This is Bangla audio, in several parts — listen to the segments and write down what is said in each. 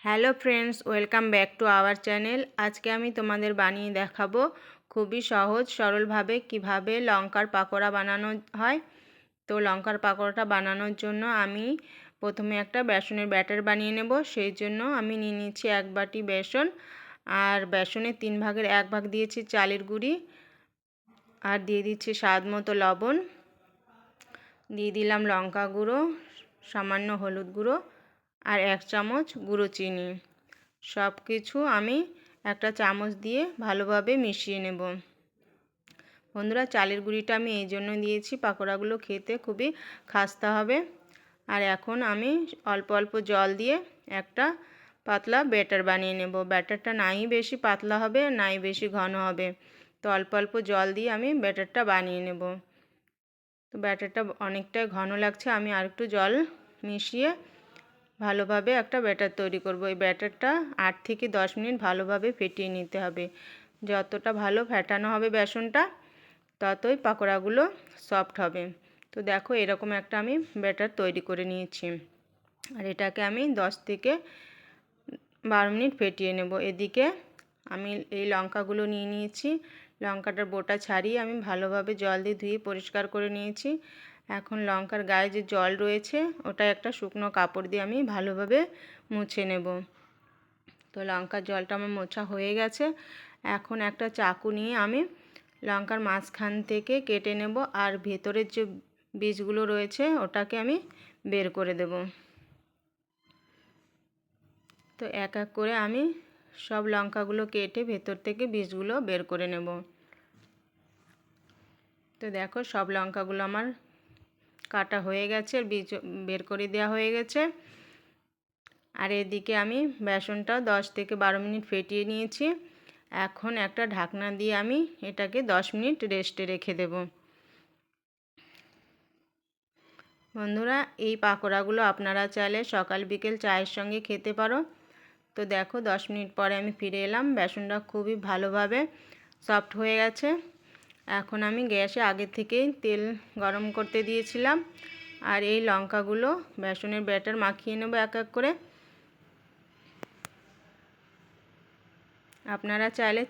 Hello friends, welcome back to our channel. আজকে আমি তোমাদের বানিয়ে দেখাবো খুবই সহজ সরলভাবে কিভাবে লঙ্কার পাকোড়া বানানো হয়। তো লঙ্কার পাকোড়াটা বানানোর জন্য আমি প্রথমে একটা বেসনের ব্যাটার বানিয়ে নেব। সেই জন্য আমি নিয়ে নিচ্ছি 1 বাটি বেসন, আর বেসনের 3 ভাগের 1 ভাগ দিয়েছি চালের গুঁড়ি, আর দিয়ে দিচ্ছি স্বাদ মতো লবণ, দিয়ে দিলাম লঙ্কা গুঁড়ো, সামান্য হলুদ গুঁড়ো, আর 1 চামচ গুঁড়ো চিনি। সব কিছু আমি একটা চামচ দিয়ে ভালোভাবে মিশিয়ে নেব। বন্ধুরা, চালের গুঁড়িটা আমি এই জন্য দিয়েছি, পাকোড়াগুলো খেতে খুবই খাস্তা হবে। আর এখন আমি অল্প অল্প জল দিয়ে একটা পাতলা ব্যাটার বানিয়ে নেব। ব্যাটারটা নাই বেশি পাতলা হবে নাই বেশি ঘন হবে, তো অল্প অল্প জল দিয়ে আমি ব্যাটারটা বানিয়ে নেব। তো ব্যাটারটা অনেকটাই ঘন লাগছে, আমি আর একটু জল মিশিয়ে ভালোভাবে একটা ব্যাটার তৈরি করব। এই ব্যাটারটা 8 থেকে 10 মিনিট ভালোভাবে ফেটিয়ে নিতে হবে। যতটা ভালো ফেটানো হবে বেসনটা, ততই পাকোড়াগুলো সফট হবে। তো দেখো, এরকম একটা আমি ব্যাটার তৈরি করে নিয়েছি, আর এটাকে আমি 10 থেকে 12 মিনিট ফেটিয়ে নেব। এদিকে আমি এই লঙ্কাগুলো নিয়ে নিয়েছি। লঙ্কাটার বোটা ছাড়িয়ে আমি ভালোভাবে জল দিয়ে ধুয়ে পরিষ্কার করে নিয়েছি। এখন লঙ্কার গায়ে যে জল রয়েছে, ওটা একটা শুকনো কাপড় দিয়ে আমি ভালোভাবে মুছে নেব। তো লঙ্কার জলটা আমার মোছা হয়ে গেছে। এখন একটা চাকু নিয়ে আমি লঙ্কার মাঝখান থেকে কেটে নেব, আর ভেতরের যে বীজগুলো রয়েছে ওটাকে আমি বের করে দেব। তো এক এক করে আমি সব লঙ্কাগুলো কেটে ভেতর থেকে বীজগুলো বের করে নেব। তো দেখো, সব লঙ্কাগুলো আমার কাটা হয়ে গেছে, বীজ বের করে দেওয়া হয়ে গেছে। আর এদিকে আমি বেসনটা 10 থেকে 12 মিনিট ফেটিয়ে নিয়েছি। এখন একটা ঢাকনা দিয়ে আমি এটাকে 10 মিনিট রেস্টে রেখে দেব। বন্ধুরা, এই পাকোড়াগুলো আপনারা চাইলে সকাল বিকেল চায়ের সঙ্গে খেতে পারো। তো দেখো, 10 মিনিট পরে আমি ফিরে এলাম। বেসনটা খুবই ভালোভাবে সফট হয়ে গেছে। এখন আমি গ্যাসে আগে থেকেই তেল গরম করতে দিয়েছিলাম, আর এই লঙ্কাগুলো বেসনের ব্যাটার মাখিয়ে নেব এক এক করে। আপনারা চাইলে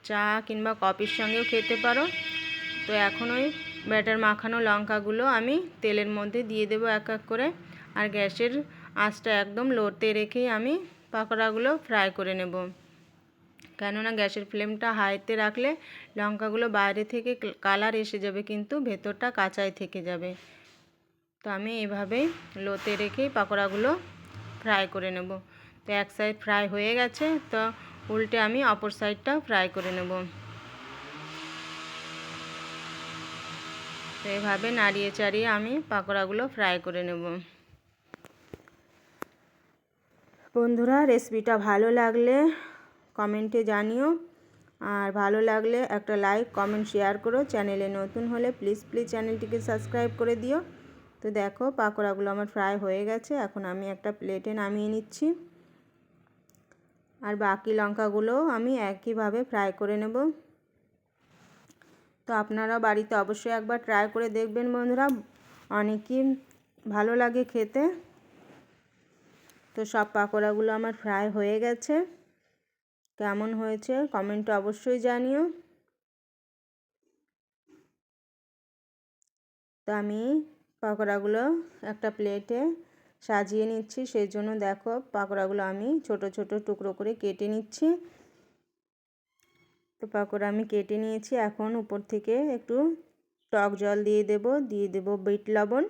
চা কিংবা কফির সঙ্গেও খেতে পারো। তো এখন ওই ব্যাটার মাখানো লঙ্কাগুলো আমি তেলের মধ্যে দিয়ে দেবো এক এক করে, আর গ্যাসের আঁচটা একদম লোতে রেখেই আমি পাকোড়াগুলো ফ্রাই করে নেব। কেননা গ্যাসের ফ্লেমটা হাইতে রাখলে লঙ্কাগুলো বাইরে থেকে কালার এসে যাবে, কিন্তু ভেতরটা কাঁচাই থেকে যাবে। তো আমি এভাবেই লোতে রেখেই পাকোড়াগুলো ফ্রাই করে নেব। তো এক সাইড ফ্রাই হয়ে গেছে, তো উল্টে আমি অপর সাইডটাও ফ্রাই করে নেব। তো এভাবে নাড়িয়ে চাড়িয়ে আমি পাকোড়াগুলো ফ্রাই করে নেব। বন্ধুরা, রেসিপিটা ভালো লাগলে কমেন্টে জানিও, আর ভালো লাগলে একটা লাইক কমেন্ট শেয়ার করো। চ্যানেলে নতুন হলে প্লিজ চ্যানেলটিকে সাবস্ক্রাইব করে দিও। তো দেখো, পাকোড়াগুলো আমার ফ্রাই হয়ে গেছে। এখন আমি একটা প্লেটে নামিয়ে নিচ্ছি, আর বাকি লঙ্কাগুলো আমি একইভাবে ফ্রাই করে নেব। তো আপনারা বাড়িতে অবশ্যই একবার ট্রাই করে দেখবেন বন্ধুরা, অনেকই ভালো লাগে খেতে। তো সব পাকোড়াগুলো আমার ফ্রাই হয়ে গেছে। কেমন হয়েছে কমেন্টে অবশ্যই জানিও। তো আমি পাকোড়াগুলো একটা প্লেটে সাজিয়ে নিচ্ছি। সেই জন্য দেখো, পাকোড়াগুলো আমি ছোট ছোট টুকরো করে কেটে নিচ্ছি। তো পাকোড়া আমি কেটে নিয়েছি। এখন উপর থেকে একটু টক জল দিয়ে দেব বিট লবণ,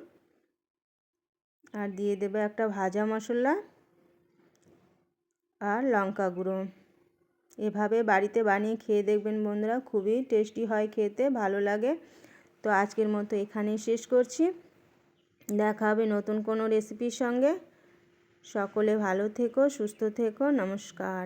আর দিয়ে দেব একটা ভাজা মশলা আর লঙ্কা গুঁড়ো। এভাবে বাড়িতে বানিয়ে খেয়ে দেখবেন বন্ধুরা, খুবই টেস্টি হয় খেতে, ভালো লাগে। তো আজকের মতো এখানেই শেষ করছি। দেখা হবে নতুন কোনো রেসিপির সঙ্গে। সকলে ভালো থেকো, সুস্থ থেকো, নমস্কার।